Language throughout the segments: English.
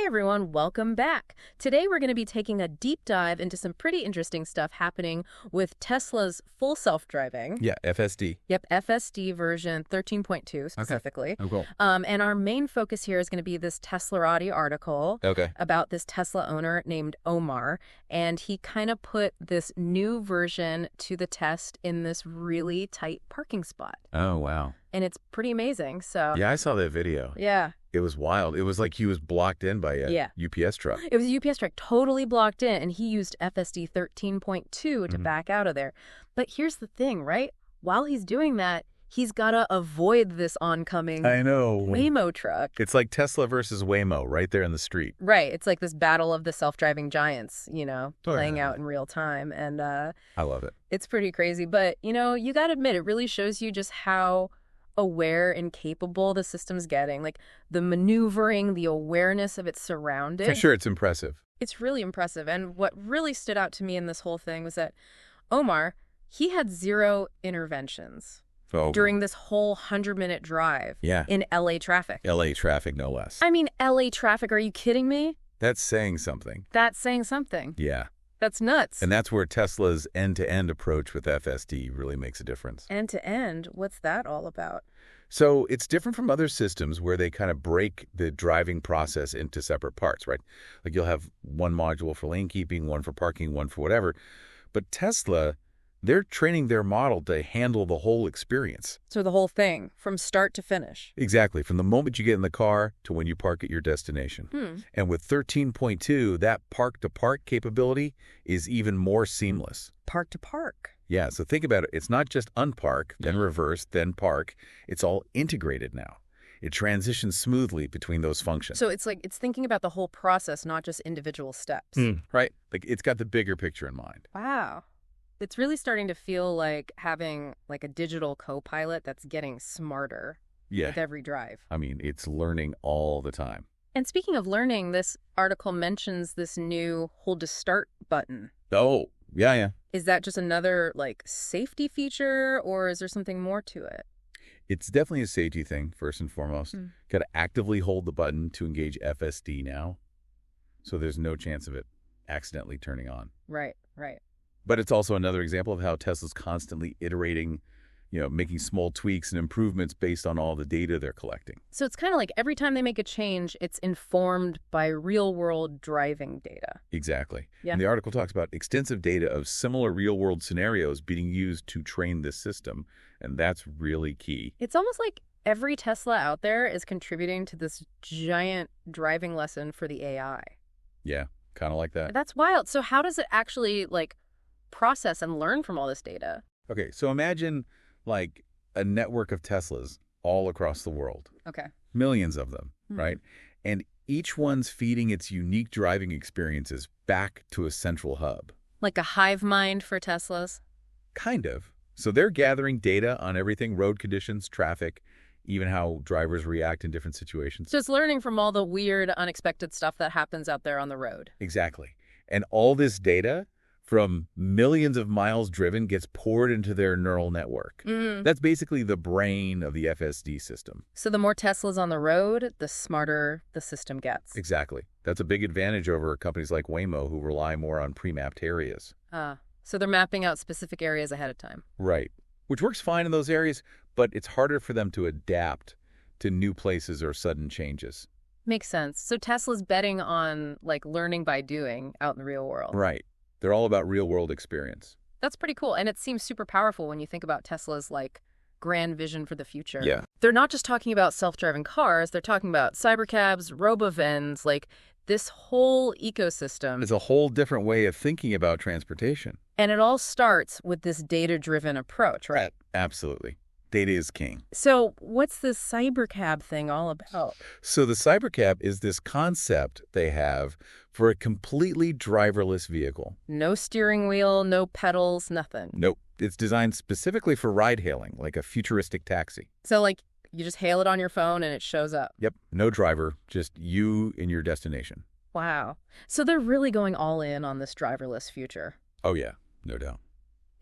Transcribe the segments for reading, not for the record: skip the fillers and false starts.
Hey everyone, welcome back. Today we're going to be taking a deep dive into some pretty interesting stuff happening with Tesla's full self-driving. Yeah, FSD. Yep, FSD version 13.2 specifically. Okay. Oh, cool. And our main focus here is going to be this Teslarati article about this Tesla owner named Omar. And he kind of put this new version to the test in this really tight parking spot. Oh, wow. And it's pretty amazing. So Yeah, I saw that video. yeah. It was wild. It was like he was blocked in by a UPS truck. It was a UPS truck, totally blocked in, and he used FSD 13.2 to back out of there. But here's the thing, right? While he's doing that, he's got to avoid this oncoming I know. Waymo truck. It's like Tesla versus Waymo right there in the street. Right. It's like this battle of the self-driving giants, playing out in real time. And I love it. It's pretty crazy. But, you got to admit, it really shows you just how aware and capable the system's getting, like the maneuvering, the awareness of its surroundings. For sure, it's impressive. It's really impressive. And what really stood out to me in this whole thing was that Omar, he had 0 interventions during this whole 100-minute drive in LA traffic. LA traffic, no less. I mean, LA traffic, are you kidding me? That's saying something. That's saying something. Yeah. That's nuts. And that's where Tesla's end-to-end approach with FSD really makes a difference. End-to-end? What's that all about? So it's different from other systems where they kind of break the driving process into separate parts, right? Like you'll have one module for lane keeping, one for parking, one for whatever. But Tesla, they're training their model to handle the whole experience. So the whole thing, from start to finish. Exactly. From the moment you get in the car to when you park at your destination. And with 13.2, that park-to-park capability is even more seamless. Park-to-park? Yeah, so think about it. It's not just unpark, then reverse, then park. It's all integrated now. It transitions smoothly between those functions. So it's thinking about the whole process, not just individual steps. Right. Like it's got the bigger picture in mind. Wow. It's really starting to feel like having like a digital co-pilot that's getting smarter with every drive. I mean, it's learning all the time. And speaking of learning, this article mentions this new hold to start button. Oh, yeah. Is that just another like safety feature, or is there something more to it? It's definitely a safety thing, first and foremost. Got to actively hold the button to engage FSD now. So there's no chance of it accidentally turning on. Right. But it's also another example of how Tesla's constantly iterating, making small tweaks and improvements based on all the data they're collecting. So it's kind of like every time they make a change, it's informed by real-world driving data. Exactly. Yeah. And the article talks about extensive data of similar real-world scenarios being used to train this system, and that's really key. It's almost like every Tesla out there is contributing to this giant driving lesson for the AI. Yeah, kind of like that. That's wild. So how does it actually, process and learn from all this data? Okay, so imagine like a network of Teslas all across the world. Okay. Millions of them, right? And each one's feeding its unique driving experiences back to a central hub. Like a hive mind for Teslas? Kind of. So they're gathering data on everything, road conditions, traffic, even how drivers react in different situations. So it's learning from all the weird, unexpected stuff that happens out there on the road. Exactly. And all this data from millions of miles driven gets poured into their neural network. That's basically the brain of the FSD system. So the more Teslas on the road, the smarter the system gets. Exactly. That's a big advantage over companies like Waymo who rely more on pre-mapped areas. So they're mapping out specific areas ahead of time. Right. Which works fine in those areas, but it's harder for them to adapt to new places or sudden changes. Makes sense. So Tesla's betting on learning by doing out in the real world. Right. They're all about real-world experience. That's pretty cool. And it seems super powerful when you think about Tesla's, grand vision for the future. Yeah. They're not just talking about self-driving cars. They're talking about cybercabs, robovans, this whole ecosystem. It's a whole different way of thinking about transportation. And it all starts with this data-driven approach, right? Absolutely. Data is king. So what's this cybercab thing all about? So the cybercab is this concept they have for a completely driverless vehicle. No steering wheel, no pedals, nothing. Nope. It's designed specifically for ride-hailing, like a futuristic taxi. So, you just hail it on your phone and it shows up. Yep. No driver, just you and your destination. Wow. So they're really going all in on this driverless future. Oh, yeah. No doubt.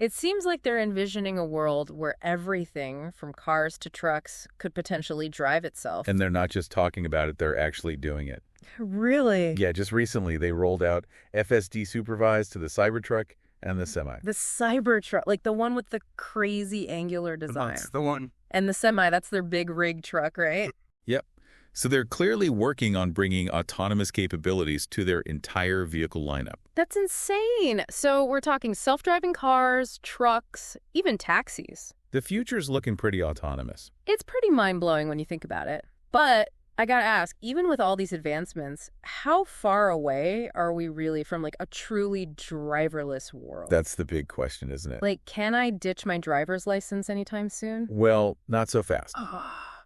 It seems like they're envisioning a world where everything from cars to trucks could potentially drive itself. And they're not just talking about it, they're actually doing it. Really? Yeah, just recently they rolled out FSD supervised to the Cybertruck and the Semi. The Cybertruck, like the one with the crazy angular design. That's the one. And the Semi, that's their big rig truck, right? Yep. So they're clearly working on bringing autonomous capabilities to their entire vehicle lineup. That's insane. So we're talking self-driving cars, trucks, even taxis. The future's looking pretty autonomous. It's pretty mind-blowing when you think about it. But I gotta ask, even with all these advancements, how far away are we really from like a truly driverless world? That's the big question, isn't it? Like, can I ditch my driver's license anytime soon? Well, not so fast.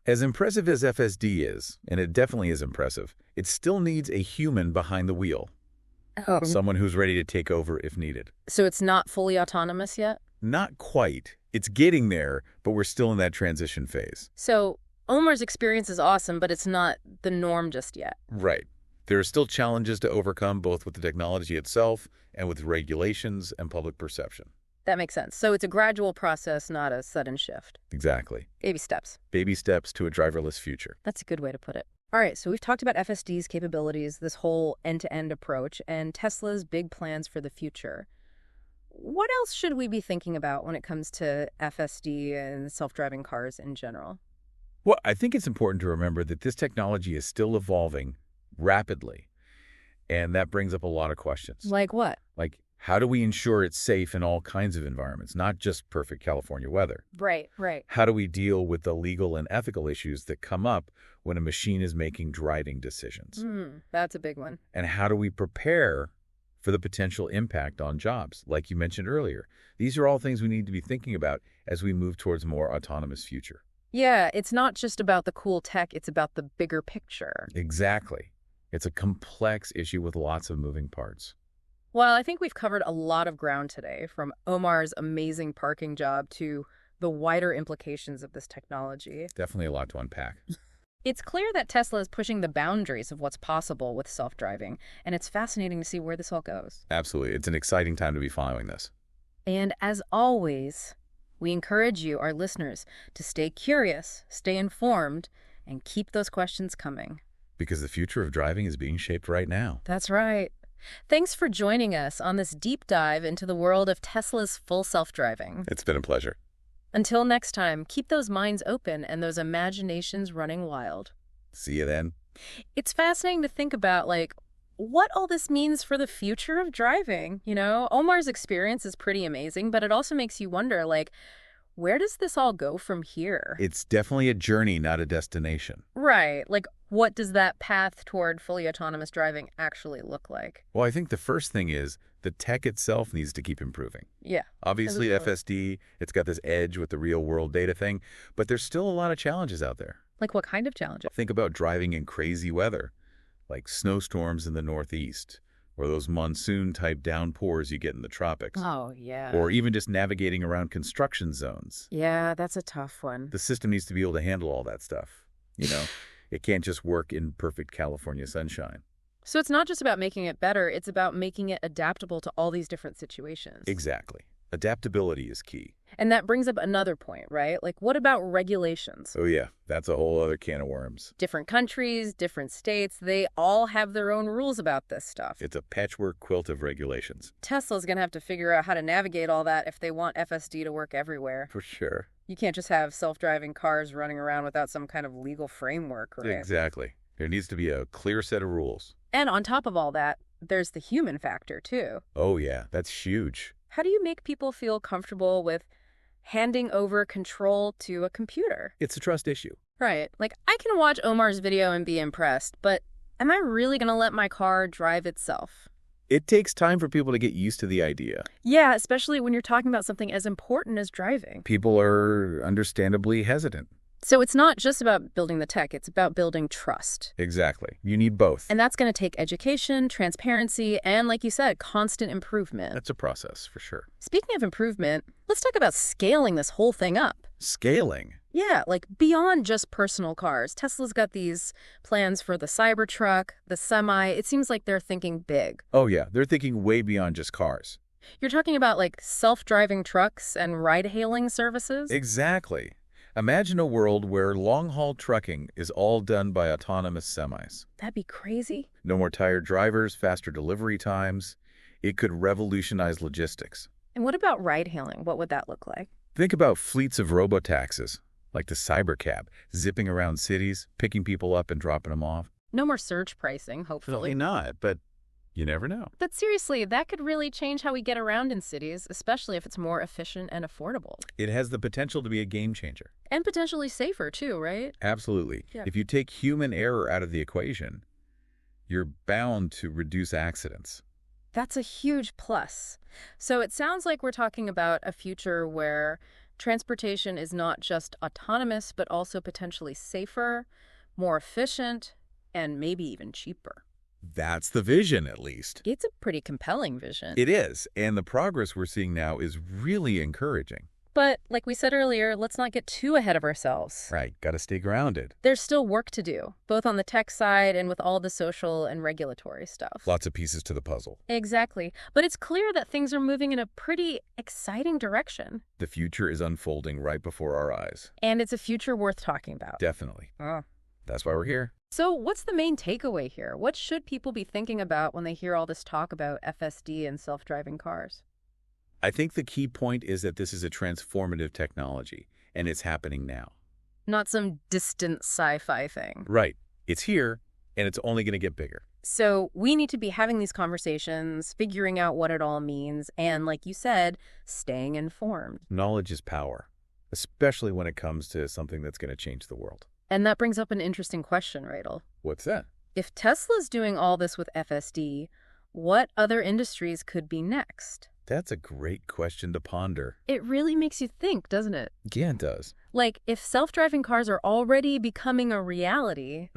As impressive as FSD is, and it definitely is impressive, it still needs a human behind the wheel. Oh. Someone who's ready to take over if needed. So it's not fully autonomous yet? Not quite. It's getting there, but we're still in that transition phase. So Omar's experience is awesome, but it's not the norm just yet. Right. There are still challenges to overcome, both with the technology itself and with regulations and public perception. That makes sense. So it's a gradual process, not a sudden shift. Exactly. Baby steps. Baby steps to a driverless future. That's a good way to put it. All right, so we've talked about FSD's capabilities, this whole end-to-end approach, and Tesla's big plans for the future. What else should we be thinking about when it comes to FSD and self-driving cars in general? Well, I think it's important to remember that this technology is still evolving rapidly, and that brings up a lot of questions. Like what? Like, how do we ensure it's safe in all kinds of environments, not just perfect California weather? Right, right. How do we deal with the legal and ethical issues that come up when a machine is making driving decisions? That's a big one. And how do we prepare for the potential impact on jobs, like you mentioned earlier? These are all things we need to be thinking about as we move towards a more autonomous future. Yeah, it's not just about the cool tech, it's about the bigger picture. Exactly. It's a complex issue with lots of moving parts. Well, I think we've covered a lot of ground today, from Omar's amazing parking job to the wider implications of this technology. Definitely a lot to unpack. It's clear that Tesla is pushing the boundaries of what's possible with self-driving, and it's fascinating to see where this all goes. Absolutely. It's an exciting time to be following this. And as always, we encourage you, our listeners, to stay curious, stay informed, and keep those questions coming. Because the future of driving is being shaped right now. That's right. Thanks for joining us on this deep dive into the world of Tesla's full self-driving. It's been a pleasure. Until next time, keep those minds open and those imaginations running wild. See you then. It's fascinating to think about, like, what all this means for the future of driving. You know, Omar's experience is pretty amazing, but it also makes you wonder, like, where does this all go from here? It's definitely a journey, not a destination. Right. Like, what does that path toward fully autonomous driving actually look like? Well, I think the first thing is the tech itself needs to keep improving. Yeah. Obviously, FSD, it's got this edge with the real-world data thing, but there's still a lot of challenges out there. Like what kind of challenges? Think about driving in crazy weather, like snowstorms in the Northeast, or those monsoon-type downpours you get in the tropics. Oh, yeah. Or even just navigating around construction zones. Yeah, that's a tough one. The system needs to be able to handle all that stuff. You know, it can't just work in perfect California sunshine. So it's not just about making it better, it's about making it adaptable to all these different situations. Exactly. Adaptability is key. And that brings up another point, right? Like, what about regulations? Oh, yeah. That's a whole other can of worms. Different countries, different states, they all have their own rules about this stuff. It's a patchwork quilt of regulations. Tesla's going to have to figure out how to navigate all that if they want FSD to work everywhere. For sure. You can't just have self-driving cars running around without some kind of legal framework, right? Exactly. There needs to be a clear set of rules. And on top of all that, there's the human factor, too. Oh, yeah. That's huge. How do you make people feel comfortable with handing over control to a computer? It's a trust issue. Right. Like, I can watch Omar's video and be impressed, but am I really going to let my car drive itself? It takes time for people to get used to the idea. Yeah, especially when you're talking about something as important as driving. People are understandably hesitant. So it's not just about building the tech, it's about building trust. Exactly. You need both. And that's going to take education, transparency, and, like you said, constant improvement. That's a process, for sure. Speaking of improvement, let's talk about scaling this whole thing up. Scaling? Yeah, like beyond just personal cars. Tesla's got these plans for the Cybertruck, the Semi. It seems like they're thinking big. Oh, yeah. They're thinking way beyond just cars. You're talking about like self-driving trucks and ride-hailing services? Exactly. Imagine a world where long-haul trucking is all done by autonomous semis. That'd be crazy. No more tired drivers, faster delivery times. It could revolutionize logistics. And what about ride-hailing? What would that look like? Think about fleets of robotaxis, like the Cybercab, zipping around cities, picking people up and dropping them off. No more surge pricing, hopefully. Probably not, but you never know. But seriously, that could really change how we get around in cities, especially if it's more efficient and affordable. It has the potential to be a game changer. And potentially safer, too, right? Absolutely. Yeah. If you take human error out of the equation, you're bound to reduce accidents. That's a huge plus. So it sounds like we're talking about a future where transportation is not just autonomous, but also potentially safer, more efficient, and maybe even cheaper. That's the vision, at least. It's a pretty compelling vision. It is, and the progress we're seeing now is really encouraging. But, like we said earlier, let's not get too ahead of ourselves. Right, gotta stay grounded. There's still work to do, both on the tech side and with all the social and regulatory stuff. Lots of pieces to the puzzle. Exactly. But it's clear that things are moving in a pretty exciting direction. The future is unfolding right before our eyes. And it's a future worth talking about. Definitely. Oh. That's why we're here. So what's the main takeaway here? What should people be thinking about when they hear all this talk about FSD and self-driving cars? I think the key point is that this is a transformative technology, and it's happening now. Not some distant sci-fi thing. Right. It's here, and it's only going to get bigger. So we need to be having these conversations, figuring out what it all means, and like you said, staying informed. Knowledge is power, especially when it comes to something that's going to change the world. And that brings up an interesting question, Radel. What's that? If Tesla's doing all this with FSD, what other industries could be next? That's a great question to ponder. It really makes you think, doesn't it? Yeah, it does. Like, if self-driving cars are already becoming a reality,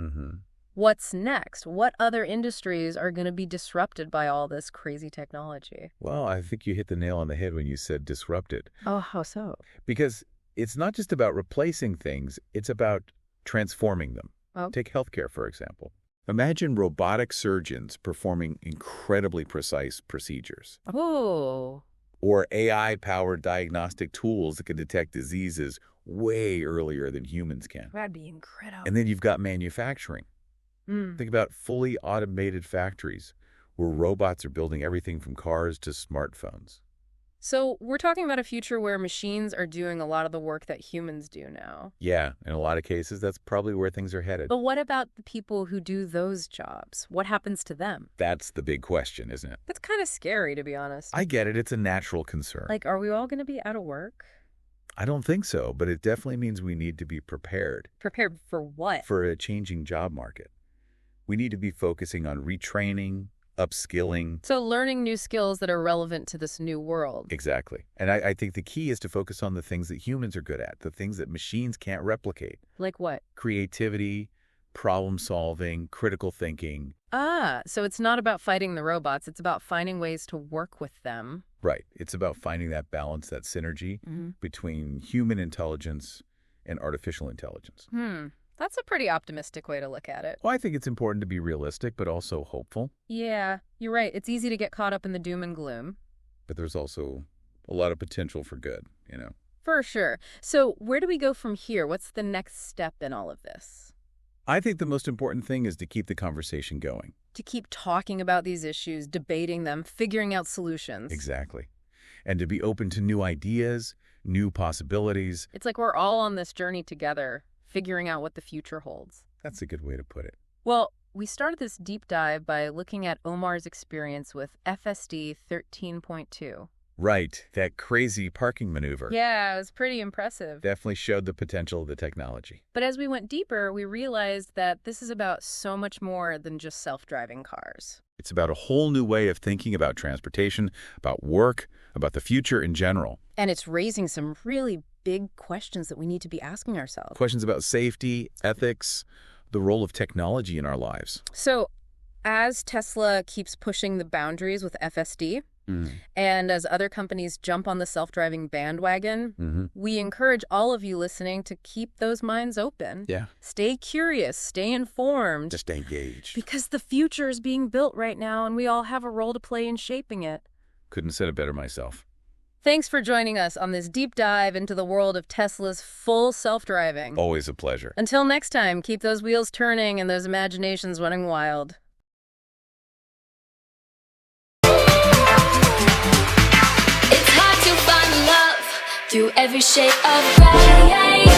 what's next? What other industries are going to be disrupted by all this crazy technology? Well, I think you hit the nail on the head when you said disrupted. Oh, how so? Because it's not just about replacing things, it's about transforming them. Oh. Take healthcare, for example. Imagine robotic surgeons performing incredibly precise procedures. Oh. Or AI-powered diagnostic tools that can detect diseases way earlier than humans can. That'd be incredible. And then you've got manufacturing. Think about fully automated factories where robots are building everything from cars to smartphones. So we're talking about a future where machines are doing a lot of the work that humans do now. Yeah, in a lot of cases, that's probably where things are headed. But what about the people who do those jobs? What happens to them? That's the big question, isn't it? That's kind of scary, to be honest. I get it. It's a natural concern. Like, are we all going to be out of work? I don't think so, but it definitely means we need to be prepared. Prepared for what? For a changing job market. We need to be focusing on retraining, upskilling. So learning new skills that are relevant to this new world. Exactly. And I think the key is to focus on the things that humans are good at, the things that machines can't replicate. Like what? Creativity, problem solving, critical thinking. Ah, so it's not about fighting the robots. It's about finding ways to work with them. Right. It's about finding that balance, that synergy between human intelligence and artificial intelligence. That's a pretty optimistic way to look at it. Well, I think it's important to be realistic, but also hopeful. Yeah, you're right. It's easy to get caught up in the doom and gloom. But there's also a lot of potential for good, you know. For sure. So where do we go from here? What's the next step in all of this? I think the most important thing is to keep the conversation going. To keep talking about these issues, debating them, figuring out solutions. Exactly. And to be open to new ideas, new possibilities. It's like we're all on this journey together, figuring out what the future holds. That's a good way to put it. Well, we started this deep dive by looking at Omar's experience with FSD 13.2. Right, that crazy parking maneuver. Yeah, it was pretty impressive. Definitely showed the potential of the technology. But as we went deeper, we realized that this is about so much more than just self-driving cars. It's about a whole new way of thinking about transportation, about work, about the future in general. And it's raising some really big questions that we need to be asking ourselves. Questions about safety, ethics, the role of technology in our lives. So, as Tesla keeps pushing the boundaries with FSD, and as other companies jump on the self-driving bandwagon, we encourage all of you listening to keep those minds open. Yeah. Stay curious, stay informed. Just stay engaged. Because the future is being built right now, and we all have a role to play in shaping it. Couldn't have said it better myself. Thanks for joining us on this deep dive into the world of Tesla's full self-driving. Always a pleasure. Until next time, keep those wheels turning and those imaginations running wild. It's hard to find love through every shade of gray.